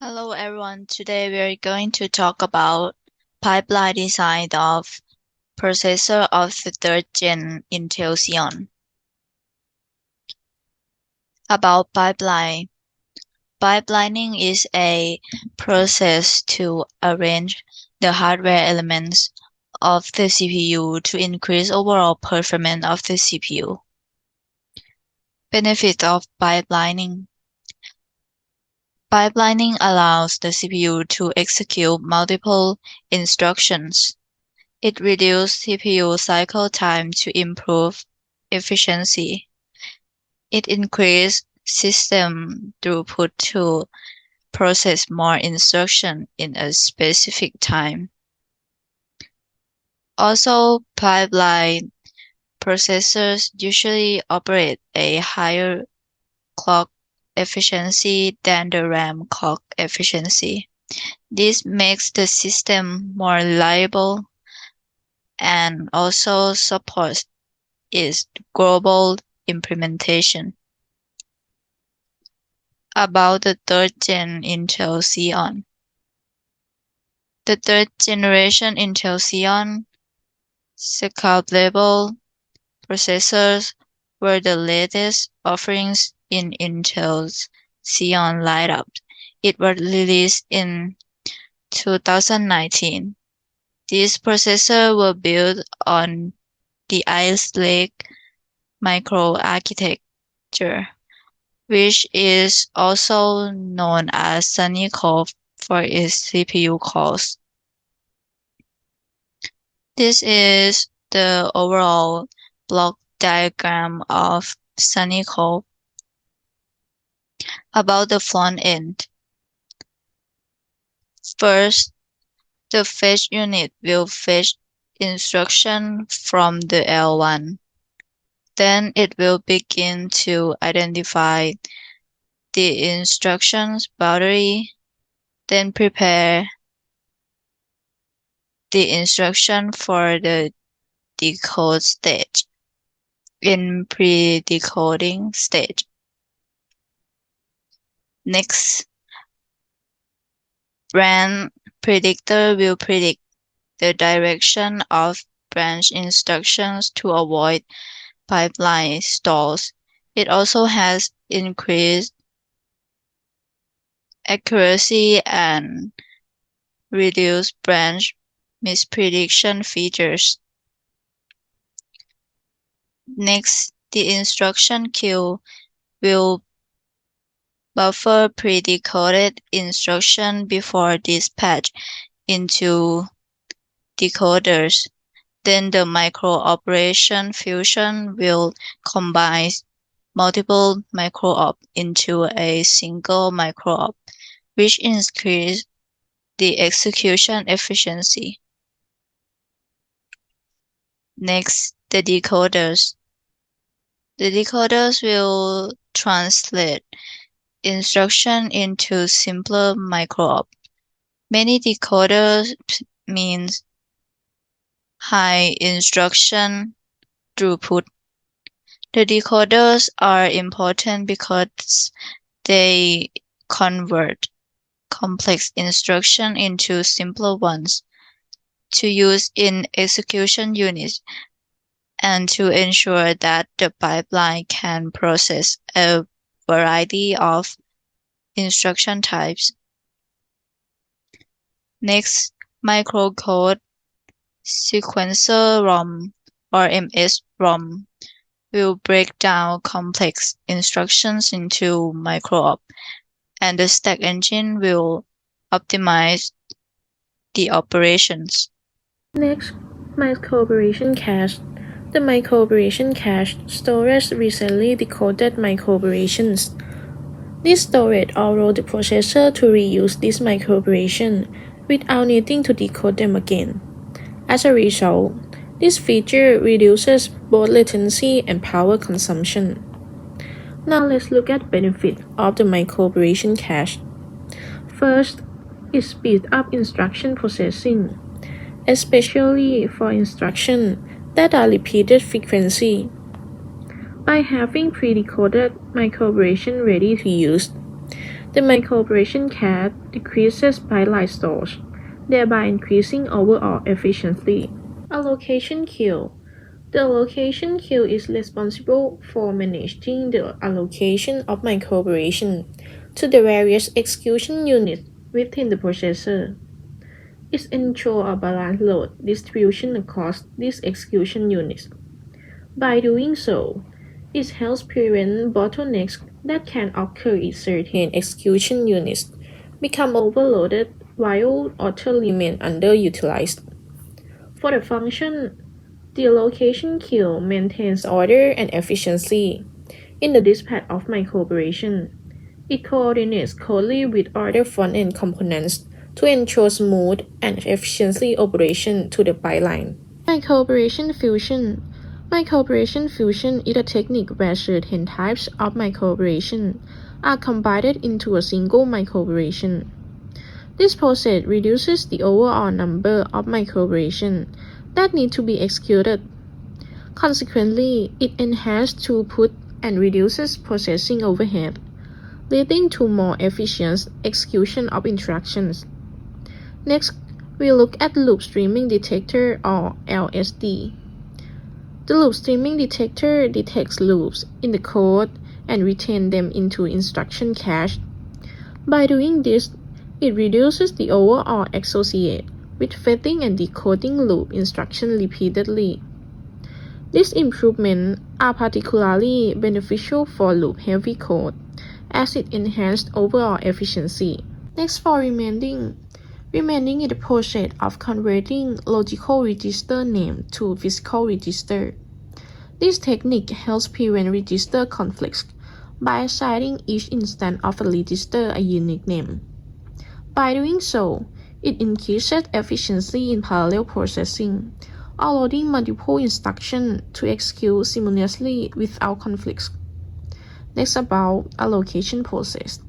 Hello everyone. Today we are going to talk about pipeline design of processor of the third gen Intel Xeon. About pipeline. Pipelining is a process to arrange the hardware elements of the CPU to increase overall performance of the CPU. Benefits of pipelining. Pipelining allows the CPU to execute multiple instructions. It reduces CPU cycle time to improve efficiency. It increases system throughput to process more instructions in a specific time. Also, pipeline processors usually operate a higher clock efficiency than the RAM clock efficiency. This makes the system more reliable and also supports its global implementation. About the third gen Intel Xeon. The third generation Intel Xeon scalable processors were the latest offerings in Intel's Xeon lineup. It was released in 2019. These processors were built on the Ice Lake microarchitecture, which is also known as Sunny Cove for its CPU cores. This is the overall block diagram of Sunny Cove. About the front end. First, the fetch unit will fetch instruction from the L1. Then it will begin to identify the instructions boundary, then prepare the instruction for the decode stage in pre-decoding stage. Next, branch predictor will predict the direction of branch instructions to avoid pipeline stalls. It also has increased accuracy and reduced branch misprediction features. Next, the instruction queue will buffer pre-decoded instruction before dispatch into decoders. Then the micro-operation fusion will combine multiple micro-op into a single micro-op, which increases the execution efficiency. Next, the decoders. The decoders will translate instruction into simpler micro-op. Many decoders means high instruction throughput. The decoders are important because they convert complex instruction into simpler ones to use in execution units and to ensure that the pipeline can process a variety of instruction types. Next, microcode sequencer ROM or MS-ROM will break down complex instructions into micro-op, and the stack engine will optimize the operations. Next, micro-operation cache. The micro-operation cache stores recently decoded micro-operations. This storage allows the processor to reuse this micro-operation without needing to decode them again. As a result, this feature reduces both latency and power consumption. Now let's look at benefits of the micro-operation cache. First, it speeds up instruction processing, especially for instructions that are repeated frequency. By having pre-decoded micro-operation ready to use, The microoperation cache decreases byte stores, thereby increasing overall efficiency. Allocation queue. The allocation queue is responsible for managing the allocation of microoperation to the various execution units within the processor. It ensures a balanced load distribution across these execution units. By doing so, it helps prevent bottlenecks that can occur if certain execution units become overloaded while others remain underutilized. For the function, the allocation queue maintains order and efficiency in the dispatch of microoperation. It coordinates closely with other front-end components to ensure smooth and efficient operation to the pipeline. Microoperation fusion. Microoperation fusion is a technique where certain types of microoperation are combined into a single microoperation. This process reduces the overall number of microoperations that need to be executed. Consequently, it enhances throughput and reduces processing overhead, leading to more efficient execution of instructions. Next, we look at loop streaming detector or LSD. The loop streaming detector detects loops in the code and retains them into instruction cache. By doing this, it reduces the overall associated with fetching and decoding loop instructions repeatedly. These improvements are particularly beneficial for loop-heavy code, as it enhances overall efficiency. Next, for remaining. Remaining is the process of converting logical register name to physical register. This technique helps prevent register conflicts by assigning each instance of a register a unique name. By doing so, it increases efficiency in parallel processing, allowing multiple instructions to execute simultaneously without conflicts. Next, about allocation process.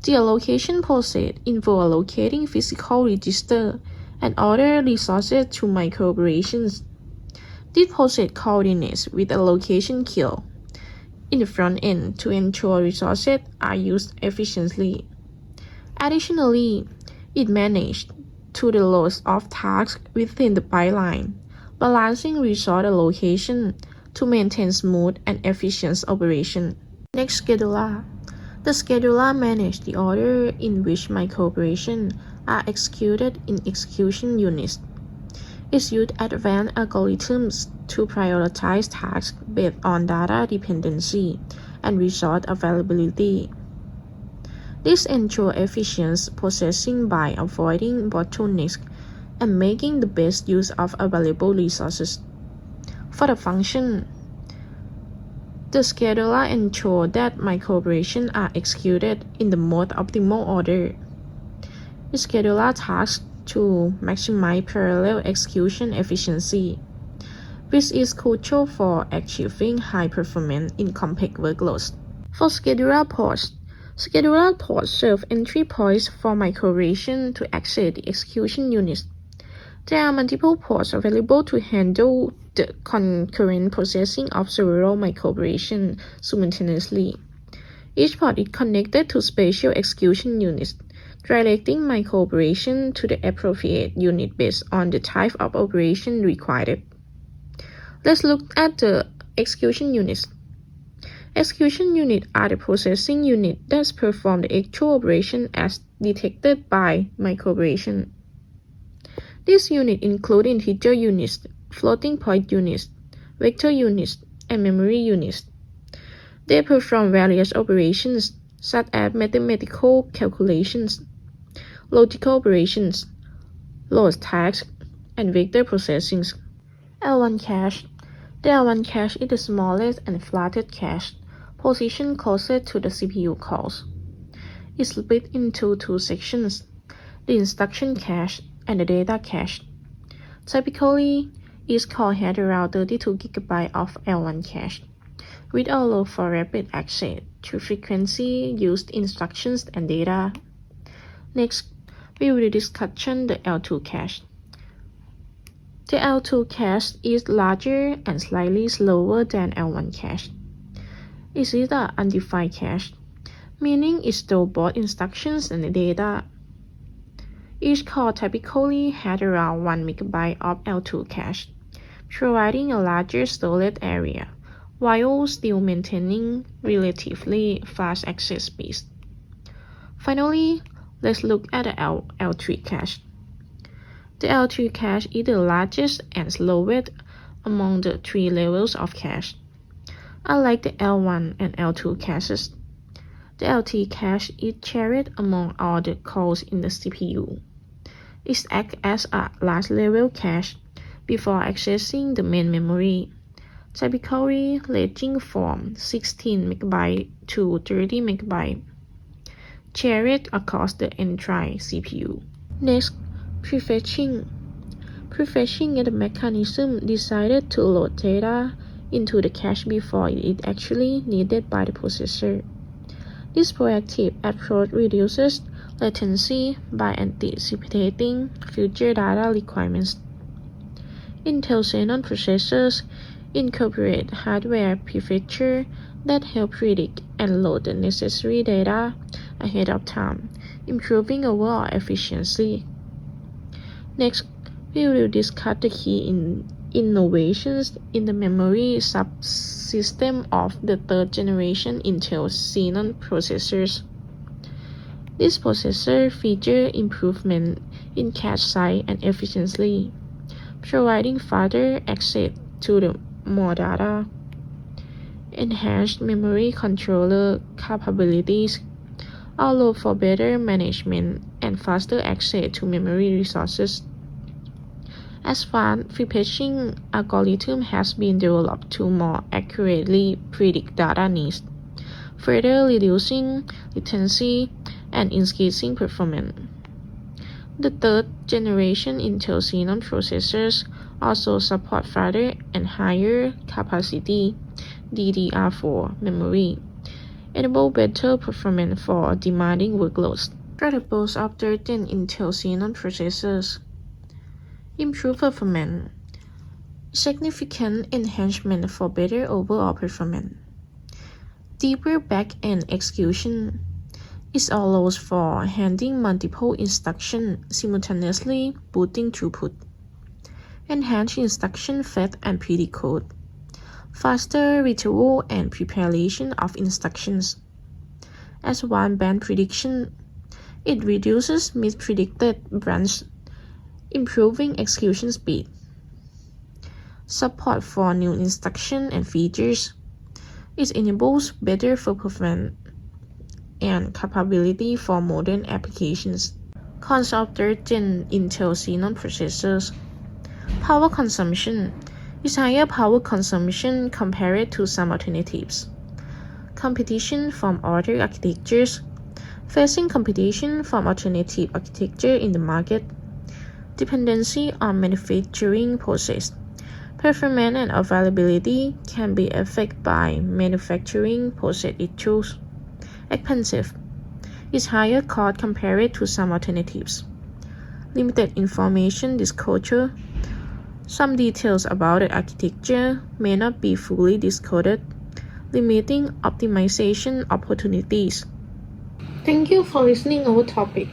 The allocation process involves allocating physical registers and other resources to microoperations. This process coordinates with allocation queue in the front end to ensure resources are used efficiently. Additionally, it manages to the loads of tasks within the pipeline, balancing resource allocation to maintain smooth and efficient operation. Next, scheduler. The scheduler manages the order in which microoperations are executed in execution units. It uses advanced algorithms to prioritize tasks based on data dependency and resource availability. This ensures efficient processing by avoiding bottlenecks and making the best use of available resources. For the function, the scheduler ensures that microoperations are executed in the most optimal order. It schedules tasks to maximize parallel execution efficiency, which is crucial for achieving high performance in complex workloads. For scheduler ports serve entry points for microoperations to access the execution units. There are multiple ports available to handle the concurrent processing of several microoperations simultaneously. Each port is connected to special execution units, directing microoperation to the appropriate unit based on the type of operation required. Let's look at the execution units. Execution units are the processing units that perform the actual operation as detected by microoperation. These units include integer units, floating point units, vector units, and memory units. They perform various operations such as mathematical calculations, logical operations, load tasks, and vector processing. L1 cache. The L1 cache is the smallest and flattest cache, positioned closest to the CPU cores. It's split into two sections, the instruction cache and the data cache. Typically, each core has around 32 GB of L1 cache, which allows for rapid access to frequently used instructions and data. Next, we will discuss the L2 cache. The L2 cache is larger and slightly slower than L1 cache. It is an undefined cache. meaning it stores both instructions and data. Each core typically had around 1 MB of L2 cache, providing a larger storage area, while still maintaining relatively fast access speeds. Finally, let's look at the L3 cache. The L3 cache is the largest and slowest among the three levels of cache. Unlike the L1 and L2 caches, the L3 cache is shared among all the cores in the CPU. It acts as a last-level cache before accessing the main memory, typically ranging from 16 MB to 30 MB, shared across the entire CPU. Next, prefetching. Prefetching is a mechanism designed to load data into the cache before it is actually needed by the processor. This proactive approach reduces latency by anticipating future data requirements. Intel Xeon processors incorporate hardware prefetcher that help predict and load the necessary data ahead of time, improving overall efficiency. Next, we will discuss the key innovations in the memory subsystem of the third-generation Intel Xeon processors. This processor features improvement in cache size and efficiency, providing further access to the more data. Enhanced memory controller capabilities allow for better management and faster access to memory resources. Advanced prefetching algorithm has been developed to more accurately predict data needs, further reducing latency and increasing performance. The third-generation Intel Xeon processors also support further and higher capacity DDR4 memory, enable better performance for demanding workloads. Prototypes of third-gen Intel Xeon processors improve performance, significant enhancement for better overall performance. Deeper back-end execution. It allows for handling multiple instructions simultaneously, boosting throughput. Enhanced instruction fetch and predicode. Faster retrieval and preparation of instructions. As one band prediction, it reduces mispredicted branches, improving execution speed. Support for new instructions and features. It enables better performance and capability for modern applications. Cons of third-gen Intel Xeon processors. Power consumption is higher power consumption compared to some alternatives. Competition from other architectures. Facing competition from alternative architecture in the market. Dependency on manufacturing process. Performance and availability can be affected by manufacturing process issues. Expensive is higher cost compared to some alternatives. Limited information disclosure. Some details about the architecture may not be fully disclosed, limiting optimization opportunities. Thank you for listening our topic.